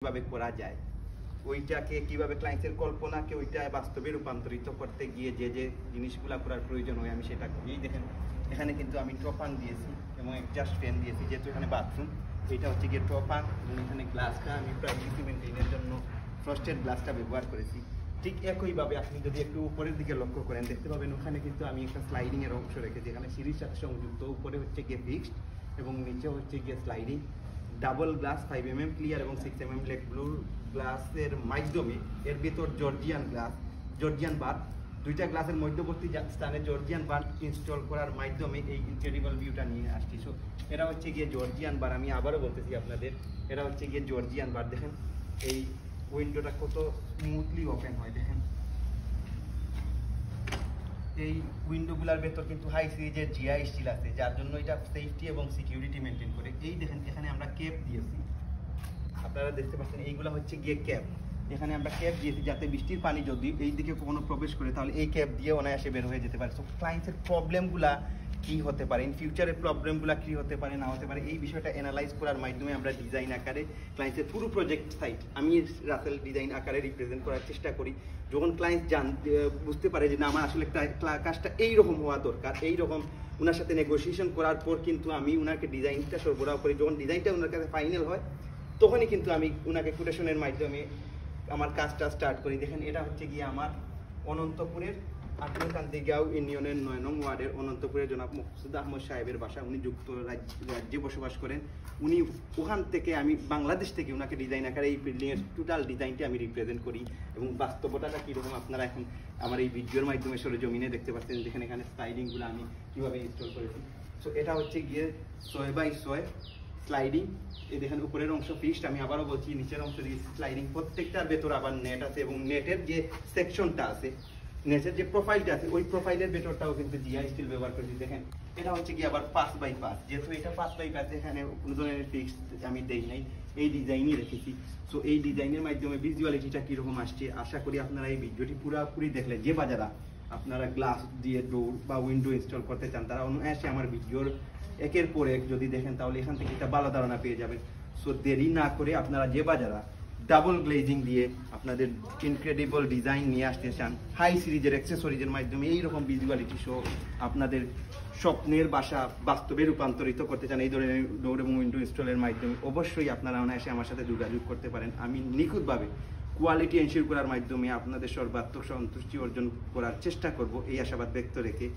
কিভাবে করা যায়, ওইটাকে কিভাবে ক্লায়েন্টের কল্পনাকে ওইটা বাস্তবে রূপান্তরিত করতে গিয়ে যে যে জিনিসগুলো করার প্রয়োজন হয় আমি সেটা করি। এই দেখেন এখানে কিন্তু আমি টপান দিয়েছি এবং এক্সজাস্ট ফ্যান দিয়েছি, যেহেতু এখানে বাথরুম। এটা হচ্ছে গিয়ে টপান এবং এখানে গ্লাসটা আমি প্রাইভেসি মেনটেনের জন্য ফ্রস্টেড গ্লাসটা ব্যবহার করেছি। ঠিক একইভাবে আপনি যদি একটু উপরের দিকে লক্ষ্য করেন দেখতে পাবেন ওখানে কিন্তু আমি একটা স্লাইডিংয়ের অংশ রেখেছি, এখানে সিঁড়ির সাথে সংযুক্ত। উপরে হচ্ছে গিয়ে ফিক্সড এবং নিচে হচ্ছে গিয়ে sliding. Double glass 5mm clear এবং 6mm লেগ ব্লু গ্লাসের মাধ্যমে এর ভিতর জর্জিয়ান বার দুইটা গ্লাসের মধ্যবর্তী স্থানে জর্জিয়ান বার ইনস্টল করার মাধ্যমে এই ইনক্রেডিবল ভিউটা নিয়ে আসছি। সো এরা হচ্ছে গিয়ে জর্জিয়ান বার, আমি আবারও বলতেছি আপনাদের, এরা হচ্ছে গিয়ে জর্জিয়ান বার। দেখেন এই উইন্ডোটা কত স্মুথলি ওপেন হয়। দেখেন এই উইন্ডোগুলোর ভেতর কিন্তু হাই সিরিজের জিআই স্টিল আছে, যার জন্য এটা সেফটি এবং সিকিউরিটি মেনটেন করে। এই দেখেন এখানে আমরা ক্যাপ দিয়েছি, আপনারা দেখতে পাচ্ছেন এইগুলো হচ্ছে গিয়ে ক্যাপ। এখানে আমরা ক্যাপ দিয়েছি যাতে বৃষ্টির পানি যদি এই দিকে কখনো প্রবেশ করে তাহলে এই ক্যাপ দিয়ে অনায়াসে বের হয়ে যেতে পারে। সো ক্লায়েন্টের প্রবলেমগুলা কী হতে পারে, ইন ফিউচারের প্রবলেমগুলো কী হতে পারে না হতে পারে, এই বিষয়টা অ্যানালাইজ করার মাধ্যমে আমরা ডিজাইন আকারে ক্লায়েন্টের পুরো প্রজেক্ট সাইট আমি রাসেল ডিজাইন আকারে রিপ্রেজেন্ট করার চেষ্টা করি। যখন ক্লায়েন্ট বুঝতে পারে যে না আমার আসলে কাজটা এইরকম হওয়া দরকার, এইরকম ওনার সাথে নেগোসিয়েশন করার পর কিন্তু আমি ওনাকে ডিজাইনটা সরবরাহ করি। যখন ডিজাইনটা ওনার কাছে ফাইনাল হয় তখনই কিন্তু আমি ওনাকে কোটেশনের মাধ্যমে আমার কাজটা স্টার্ট করি। দেখেন এটা হচ্ছে গিয়ে আমার অনন্তপুরের আটনকান্দিগাঁও ইউনিয়নের 9 নং ওয়ার্ডের অনন্তপুরের জনাব মকসুদ আহমদ সাহেবের বাসা। উনি যুক্তরাজ্যে বসবাস করেন। উনি ওখান থেকে আমি বাংলাদেশ থেকে ওনাকে ডিজাইন আকারে এই বিল্ডিংয়ের টোটাল ডিজাইনটি আমি রিপ্রেজেন্ট করি এবং বাস্তবতাটা কীরকম আপনারা এখন আমার এই ভিডিওর মাধ্যমে সরেজমিনে দেখতে পাচ্ছেন। দেখেন এখানে স্লাইডিংগুলো আমি কীভাবে ইনস্টল করেছি। সো এটা হচ্ছে গিয়ে 6x6 স্লাইডিং। এই দেখেন উপরের অংশ ফিক্সড, আমি আবারও বলছি নিচের অংশ দিয়ে স্লাইডিং। প্রত্যেকটার ভেতর আবার নেট আছে এবং নেটের যে সেকশনটা আছে, নেটের যে প্রোফাইলটা আছে ওই প্রোফাইলের ভেতরটাও কিন্তু জিআই স্টিল ব্যবহার করেছি। দেখেন এটা হচ্ছে কি আবার 5x5, যেহেতু এটা 5x5 এখানে কোনো ধরনের ফিক্সড আমি দেই নাই, এই ডিজাইনই রেখেছি। সো এই ডিজাইনের মাধ্যমে ভিজুয়ালিটিটা কীরকম আসছে আশা করি আপনারা এই ভিডিওটি পুরোপুরি দেখলে যে বাজারা আপনারা গ্লাস দিয়ে ডোর বা উইন্ডো ইনস্টল করতে চান তারা অনায়াসে আমার ভিডিওর একের পর এক যদি দেখেন তাহলে এখান থেকে একটা ভালো ধারণা পেয়ে যাবেন। সো দেরি না করে আপনারা যে বাজারা ডাবল গ্লেজিং দিয়ে আপনাদের ইনক্রেডিবল ডিজাইন নিয়ে আসতে চান, হাই সিরিজের অ্যাক্সেসরিজের মাধ্যমে এইরকম ভিজুয়ালিটি শো আপনাদের স্বপ্নের বাসা বাস্তবে রূপান্তরিত করতে চান এই ধরনের ডোর এবং উইন্ডো ইনস্টলের মাধ্যমে, অবশ্যই আপনারা অনায়াসে আমার সাথে যোগাযোগ করতে পারেন। আমি নিখুঁতভাবে কোয়ালিটি এনশিওর করার মাধ্যমে আপনাদের সর্বাত্মক সন্তুষ্টি অর্জন করার চেষ্টা করব এই আশাবাদ ব্যক্ত রেখে